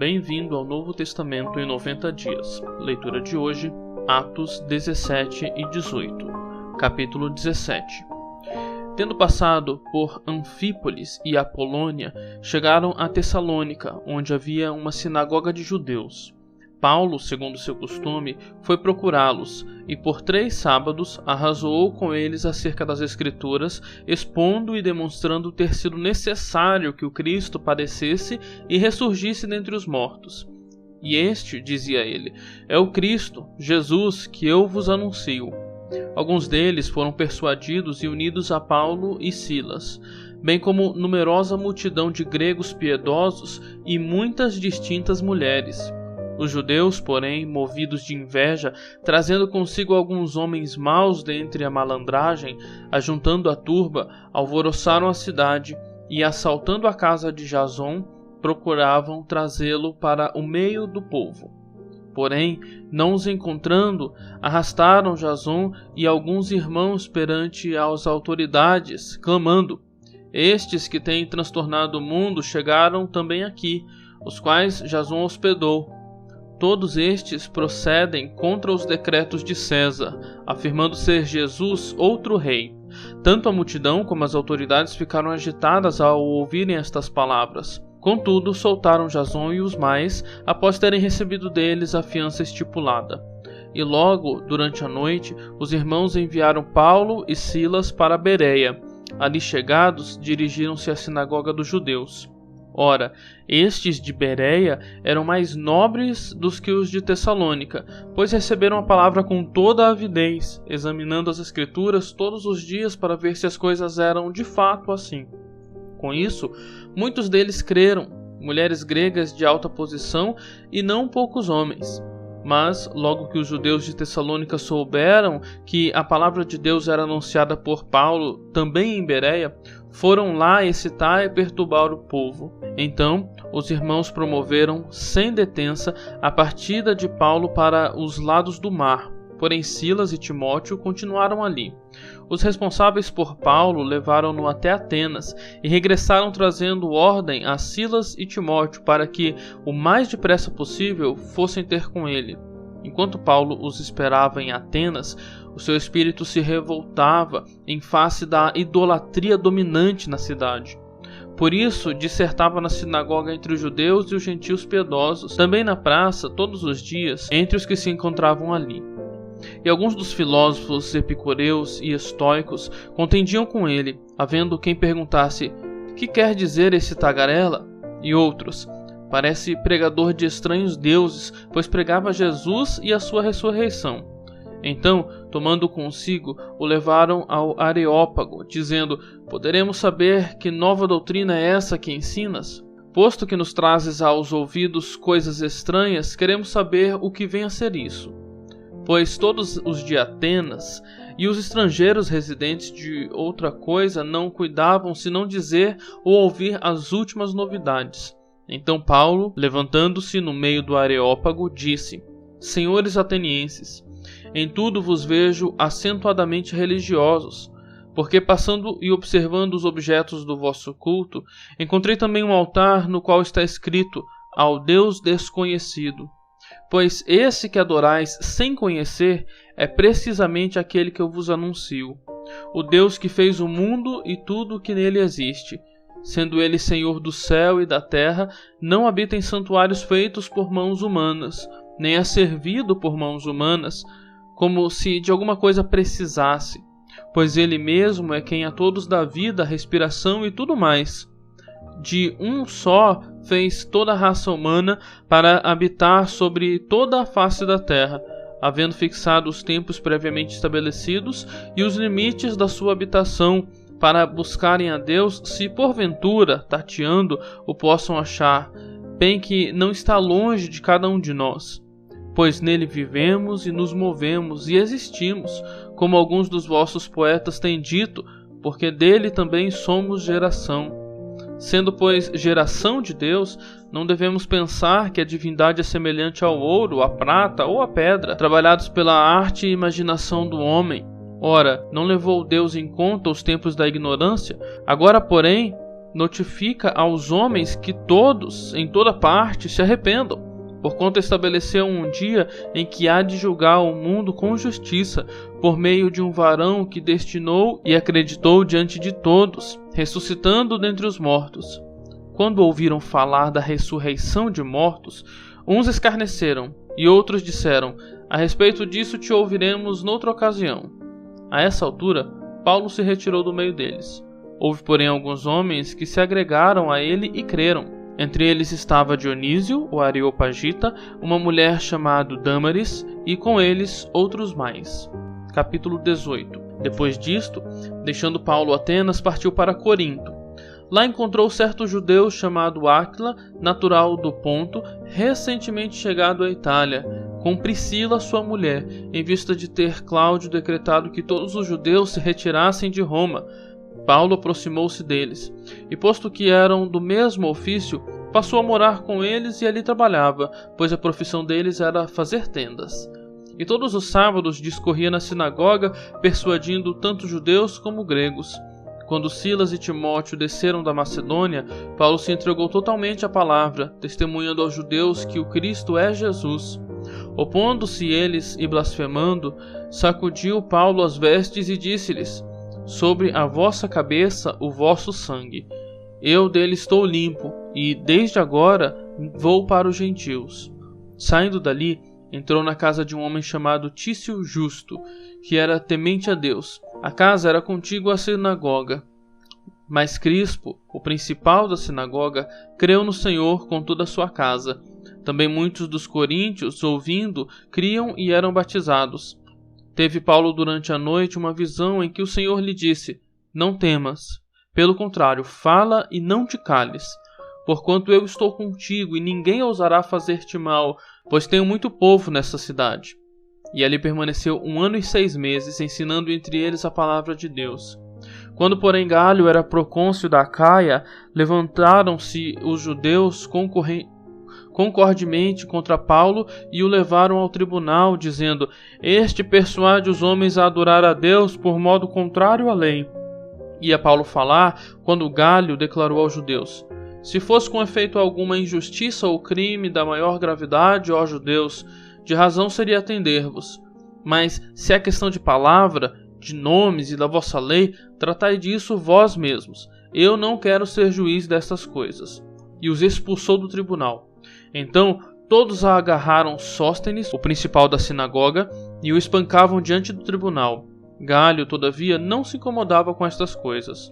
Bem-vindo ao Novo Testamento em 90 dias. Leitura de hoje, Atos 17 e 18. Capítulo 17. Tendo passado por Anfípolis e Apolônia, chegaram a Tessalônica, onde havia uma sinagoga de judeus. Paulo, segundo seu costume, foi procurá-los, e por 3 sábados arrazoou com eles acerca das Escrituras, expondo e demonstrando ter sido necessário que o Cristo padecesse e ressurgisse dentre os mortos. E este, dizia ele, é o Cristo, Jesus, que eu vos anuncio. Alguns deles foram persuadidos e unidos a Paulo e Silas, bem como numerosa multidão de gregos piedosos e muitas distintas mulheres. Os judeus, porém, movidos de inveja, trazendo consigo alguns homens maus dentre a malandragem, ajuntando a turba, alvoroçaram a cidade e, assaltando a casa de Jason, procuravam trazê-lo para o meio do povo. Porém, não os encontrando, arrastaram Jason e alguns irmãos perante as autoridades, clamando: Estes que têm transtornado o mundo chegaram também aqui, os quais Jason hospedou. Todos estes procedem contra os decretos de César, afirmando ser Jesus outro rei. Tanto a multidão como as autoridades ficaram agitadas ao ouvirem estas palavras. Contudo, soltaram Jason e os mais, após terem recebido deles a fiança estipulada. E logo, durante a noite, os irmãos enviaram Paulo e Silas para Bereia. Ali chegados, dirigiram-se à sinagoga dos judeus. Ora, estes de Bereia eram mais nobres dos que os de Tessalônica, pois receberam a palavra com toda a avidez, examinando as Escrituras todos os dias para ver se as coisas eram de fato assim. Com isso, muitos deles creram, mulheres gregas de alta posição e não poucos homens. Mas, logo que os judeus de Tessalônica souberam que a palavra de Deus era anunciada por Paulo também em Bereia, foram lá excitar e perturbar o povo. Então, os irmãos promoveram, sem detença, a partida de Paulo para os lados do mar. Porém, Silas e Timóteo continuaram ali. Os responsáveis por Paulo levaram-no até Atenas e regressaram trazendo ordem a Silas e Timóteo para que, o mais depressa possível, fossem ter com ele. Enquanto Paulo os esperava em Atenas, o seu espírito se revoltava em face da idolatria dominante na cidade. Por isso, dissertava na sinagoga entre os judeus e os gentios piedosos, também na praça, todos os dias, entre os que se encontravam ali. E alguns dos filósofos epicureus e estoicos contendiam com ele, havendo quem perguntasse: que quer dizer esse tagarela? E outros: parece pregador de estranhos deuses, pois pregava Jesus e a sua ressurreição. Então, tomando consigo, o levaram ao Areópago, dizendo: poderemos saber que nova doutrina é essa que ensinas? Posto que nos trazes aos ouvidos coisas estranhas, queremos saber o que vem a ser isso. Pois todos os de Atenas e os estrangeiros residentes de outra coisa não cuidavam senão dizer ou ouvir as últimas novidades. Então Paulo, levantando-se no meio do Areópago, disse: Senhores atenienses, em tudo vos vejo acentuadamente religiosos, porque passando e observando os objetos do vosso culto, encontrei também um altar no qual está escrito: ao Deus desconhecido. Pois esse que adorais sem conhecer é precisamente aquele que eu vos anuncio, o Deus que fez o mundo e tudo o que nele existe. Sendo ele Senhor do céu e da terra, não habita em santuários feitos por mãos humanas, nem é servido por mãos humanas, como se de alguma coisa precisasse, pois ele mesmo é quem a todos dá vida, respiração e tudo mais. De um só fez toda a raça humana para habitar sobre toda a face da terra, havendo fixado os tempos previamente estabelecidos e os limites da sua habitação, para buscarem a Deus, se porventura, tateando, o possam achar, bem que não está longe de cada um de nós. Pois nele vivemos e nos movemos e existimos, como alguns dos vossos poetas têm dito, porque dele também somos geração. Sendo, pois, geração de Deus, não devemos pensar que a divindade é semelhante ao ouro, à prata ou à pedra, trabalhados pela arte e imaginação do homem. Ora, não levou Deus em conta os tempos da ignorância? Agora, porém, notifica aos homens que todos, em toda parte, se arrependam, porquanto estabeleceu um dia em que há de julgar o mundo com justiça, por meio de um varão que destinou e acreditou diante de todos, ressuscitando dentre os mortos. Quando ouviram falar da ressurreição de mortos, uns escarneceram, e outros disseram: a respeito disso te ouviremos noutra ocasião. A essa altura, Paulo se retirou do meio deles. Houve, porém, alguns homens que se agregaram a ele e creram. Entre eles estava Dionísio, o Areopagita, uma mulher chamada Dâmaris, e com eles outros mais. Capítulo 18. Depois disto, deixando Paulo Atenas, partiu para Corinto. Lá encontrou certo judeu chamado Áquila, natural do Ponto, recentemente chegado à Itália, com Priscila, sua mulher, em vista de ter Cláudio decretado que todos os judeus se retirassem de Roma. Paulo aproximou-se deles, e posto que eram do mesmo ofício, passou a morar com eles e ali trabalhava, pois a profissão deles era fazer tendas. E todos os sábados discorria na sinagoga, persuadindo tanto judeus como gregos. Quando Silas e Timóteo desceram da Macedônia, Paulo se entregou totalmente à palavra, testemunhando aos judeus que o Cristo é Jesus. Opondo-se eles e blasfemando, sacudiu Paulo as vestes e disse-lhes: sobre a vossa cabeça o vosso sangue. Eu dele estou limpo, e desde agora vou para os gentios. Saindo dali, entrou na casa de um homem chamado Tício Justo, que era temente a Deus. A casa era contígua à sinagoga. Mas Crispo, o principal da sinagoga, creu no Senhor com toda a sua casa. Também muitos dos coríntios, ouvindo, criam e eram batizados. Teve Paulo durante a noite uma visão em que o Senhor lhe disse: não temas, pelo contrário, fala e não te cales, porquanto eu estou contigo e ninguém ousará fazer-te mal, pois tenho muito povo nessa cidade. E ali permaneceu 1 ano e 6 meses, ensinando entre eles a palavra de Deus. Quando, porém, Galho era procônsul da Acaia, levantaram-se os judeus concordemente contra Paulo e o levaram ao tribunal, dizendo: este persuade os homens a adorar a Deus por modo contrário à lei. Ia Paulo falar, quando Galho declarou aos judeus: se fosse com efeito alguma injustiça ou crime da maior gravidade, ó judeus, de razão seria atender-vos. Mas se é questão de palavra, de nomes e da vossa lei, tratai disso vós mesmos. Eu não quero ser juiz destas coisas. E os expulsou do tribunal. Então todos agarraram Sóstenes, o principal da sinagoga, e o espancavam diante do tribunal. Galho, todavia, não se incomodava com estas coisas.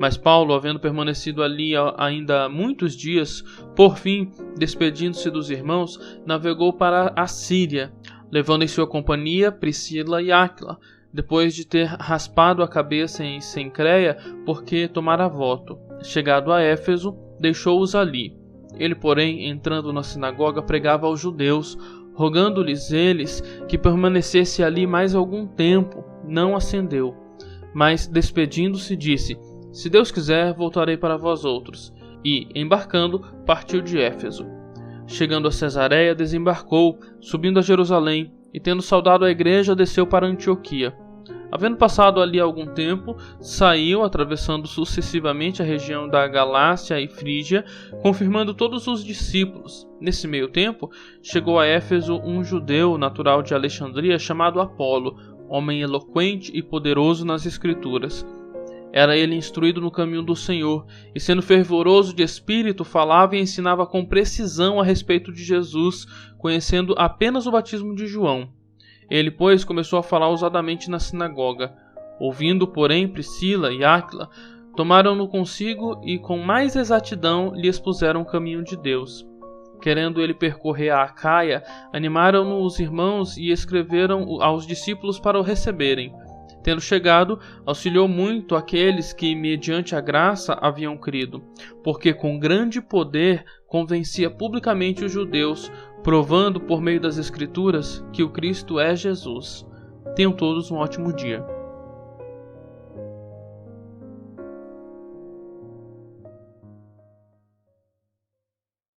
Mas Paulo, havendo permanecido ali ainda muitos dias, por fim, despedindo-se dos irmãos, navegou para a Síria, levando em sua companhia Priscila e Áquila, depois de ter raspado a cabeça em Cencreia, porque tomara voto. Chegado a Éfeso, deixou-os ali. Ele, porém, entrando na sinagoga, pregava aos judeus, rogando-lhes eles que permanecesse ali mais algum tempo. Não ascendeu, mas, despedindo-se, disse: se Deus quiser, voltarei para vós outros. E, embarcando, partiu de Éfeso. Chegando a Cesareia, desembarcou, subindo a Jerusalém, e tendo saudado a igreja, desceu para Antioquia. Havendo passado ali algum tempo, saiu, atravessando sucessivamente a região da Galácia e Frígia, confirmando todos os discípulos. Nesse meio tempo, chegou a Éfeso um judeu natural de Alexandria chamado Apolo, homem eloquente e poderoso nas Escrituras. Era ele instruído no caminho do Senhor, e sendo fervoroso de espírito, falava e ensinava com precisão a respeito de Jesus, conhecendo apenas o batismo de João. Ele, pois, começou a falar ousadamente na sinagoga. Ouvindo, porém, Priscila e Áquila, tomaram-no consigo e com mais exatidão lhe expuseram o caminho de Deus. Querendo ele percorrer a Acaia, animaram-no os irmãos e escreveram aos discípulos para o receberem. Tendo chegado, auxiliou muito aqueles que, mediante a graça, haviam crido, porque com grande poder convencia publicamente os judeus, provando por meio das Escrituras que o Cristo é Jesus. Tenham todos um ótimo dia.